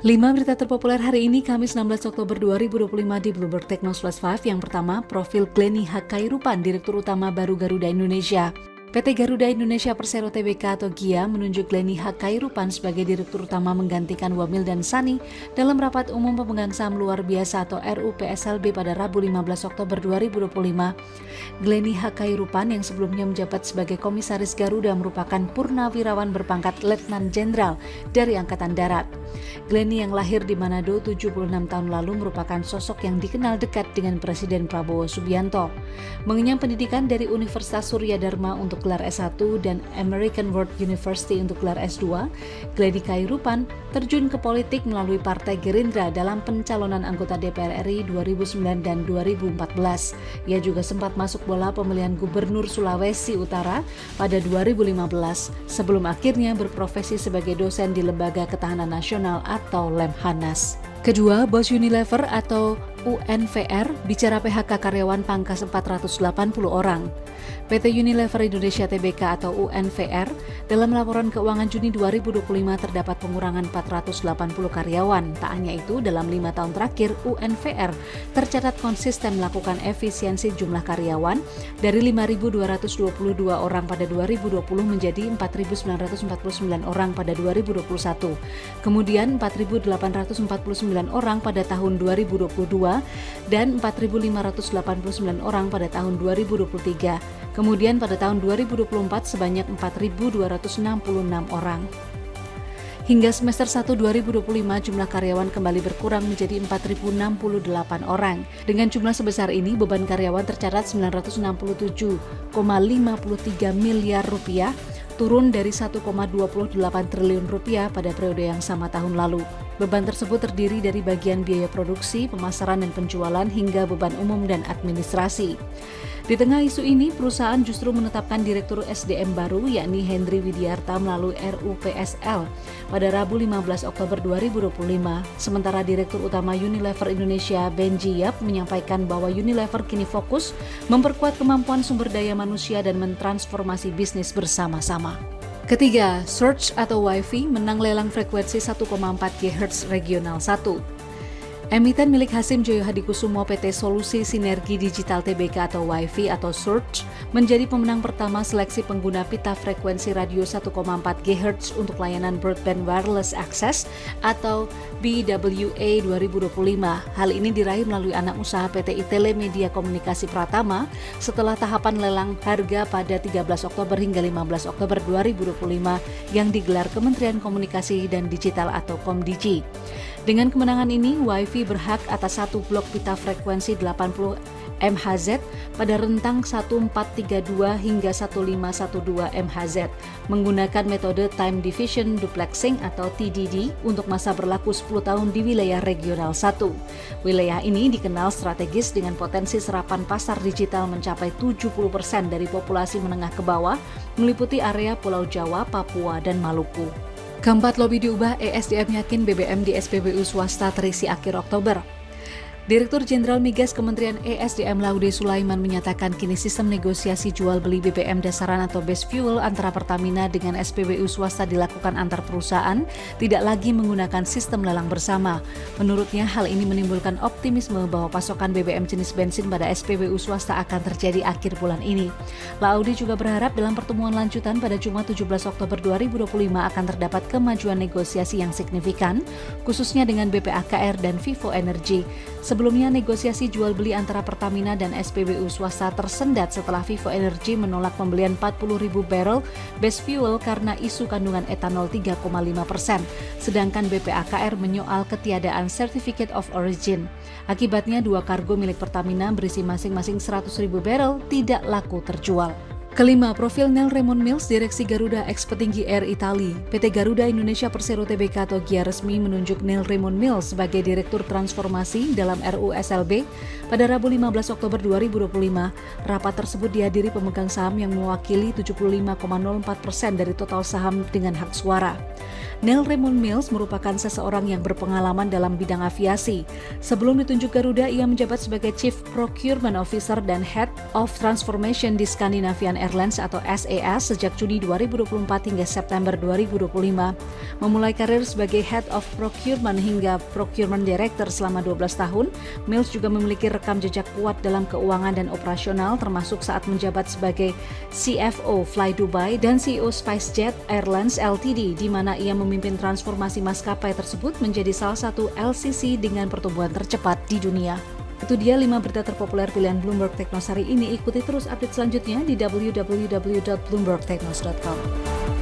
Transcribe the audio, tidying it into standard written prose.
5 berita terpopuler hari ini, Kamis 16 Oktober 2025 di Bloomberg Technews Flash 5. Yang pertama, profil Glenny Hakairupan, Direktur Utama baru Garuda Indonesia. PT Garuda Indonesia Persero Tbk atau GIA menunjuk Glenny Hakairupan sebagai Direktur Utama menggantikan Wamil dan Sani dalam rapat umum pemegang saham luar biasa atau RUPSLB pada Rabu 15 Oktober 2025. Glenny Hakairupan yang sebelumnya menjabat sebagai Komisaris Garuda merupakan purnawirawan berpangkat Letnan Jenderal dari Angkatan Darat. Glenny yang lahir di Manado 76 tahun lalu merupakan sosok yang dikenal dekat dengan Presiden Prabowo Subianto. Mengenyam pendidikan dari Universitas Surya Dharma untuk gelar S1 dan American World University untuk gelar S2, Glenny Hakairupan terjun ke politik melalui Partai Gerindra dalam pencalonan anggota DPR RI 2009 dan 2014. Ia juga sempat masuk bola pemilihan Gubernur Sulawesi Utara pada 2015 sebelum akhirnya berprofesi sebagai dosen di Lembaga Ketahanan Nasional atau Lemhanas. Kedua, bos Unilever atau UNVR bicara PHK karyawan pangkas 480 orang. PT Unilever Indonesia Tbk atau UNVR dalam laporan keuangan Juni 2025 terdapat pengurangan 480 karyawan. Tak hanya itu, dalam 5 tahun terakhir UNVR tercatat konsisten melakukan efisiensi jumlah karyawan dari 5.222 orang pada 2020 menjadi 4.949 orang pada 2021. Kemudian 4.849 orang pada tahun 2022 dan 4.589 orang pada tahun 2023. Kemudian pada tahun 2024 sebanyak 4.266 orang. Hingga semester 1 2025 jumlah karyawan kembali berkurang menjadi 4.068 orang. Dengan jumlah sebesar ini beban karyawan tercatat 967,53 miliar rupiah, turun dari 1,28 triliun rupiah pada periode yang sama tahun lalu. Beban tersebut terdiri dari bagian biaya produksi, pemasaran dan penjualan hingga beban umum dan administrasi. Di tengah isu ini, perusahaan justru menetapkan Direktur SDM baru yakni Hendry Widiarta melalui RUPSL pada Rabu 15 Oktober 2025. Sementara Direktur Utama Unilever Indonesia Benji Yap menyampaikan bahwa Unilever kini fokus memperkuat kemampuan sumber daya manusia dan mentransformasi bisnis bersama-sama. Ketiga, Surge atau Wi-Fi menang lelang frekuensi 1,4 GHz Regional 1. Emiten milik Hasim Joyo Hadikusumo PT Solusi Sinergi Digital Tbk atau Wi-Fi atau Surge menjadi pemenang pertama seleksi pengguna pita frekuensi radio 1,4 GHz untuk layanan Broadband Wireless Access atau BWA 2025. Hal ini diraih melalui anak usaha PT Telemedia Komunikasi Pratama setelah tahapan lelang harga pada 13 Oktober hingga 15 Oktober 2025 yang digelar Kementerian Komunikasi dan Digital atau Komdigi. Dengan kemenangan ini, Wi-Fi berhak atas satu blok pita frekuensi 80 MHz pada rentang 1432 hingga 1512 MHz menggunakan metode Time Division Duplexing atau TDD untuk masa berlaku 10 tahun di wilayah regional 1. Wilayah ini dikenal strategis dengan potensi serapan pasar digital mencapai 70% dari populasi menengah ke bawah, meliputi area Pulau Jawa, Papua, dan Maluku. Keempat, lobi diubah, ESDM yakin BBM di SPBU swasta terisi akhir Oktober. Direktur Jenderal Migas Kementerian ESDM Laude Sulaiman menyatakan kini sistem negosiasi jual beli BBM dasaran atau base fuel antara Pertamina dengan SPBU swasta dilakukan antar perusahaan, tidak lagi menggunakan sistem lelang bersama. Menurutnya hal ini menimbulkan optimisme bahwa pasokan BBM jenis bensin pada SPBU swasta akan terjadi akhir bulan ini. Laude juga berharap dalam pertemuan lanjutan pada Jumat 17 Oktober 2025 akan terdapat kemajuan negosiasi yang signifikan, khususnya dengan BPAKR dan Vivo Energy. Sebelumnya, negosiasi jual beli antara Pertamina dan SPBU swasta tersendat setelah Vivo Energy menolak pembelian 40.000 barrel base fuel karena isu kandungan etanol 3,5%, sedangkan BPAKR menyoal ketiadaan Certificate of Origin. Akibatnya, dua kargo milik Pertamina berisi masing-masing 100.000 barrel tidak laku terjual. Kelima, profil Nel Raymond Mills, Direksi Garuda ex petinggi Air Italy. PT Garuda Indonesia Persero Tbk atau GIA resmi menunjuk Nel Raymond Mills sebagai Direktur Transformasi dalam RUSLB pada Rabu 15 Oktober 2025. Rapat tersebut dihadiri pemegang saham yang mewakili 75,04% dari total saham dengan hak suara. Neil Raymond Mills merupakan seseorang yang berpengalaman dalam bidang aviasi. Sebelum ditunjuk Garuda, ia menjabat sebagai Chief Procurement Officer dan Head of Transformation di Scandinavian Airlines atau SAS sejak Juni 2024 hingga September 2025. Memulai karir sebagai Head of Procurement hingga Procurement Director selama 12 tahun, Mills juga memiliki rekam jejak kuat dalam keuangan dan operasional, termasuk saat menjabat sebagai CFO Fly Dubai dan CEO SpiceJet Airlines Ltd, di mana ia memimpin transformasi maskapai tersebut menjadi salah satu LCC dengan pertumbuhan tercepat di dunia. Itu dia 5 berita terpopuler pilihan Bloomberg Technos hari ini. Ikuti terus update selanjutnya di www.bloombergtechnos.com.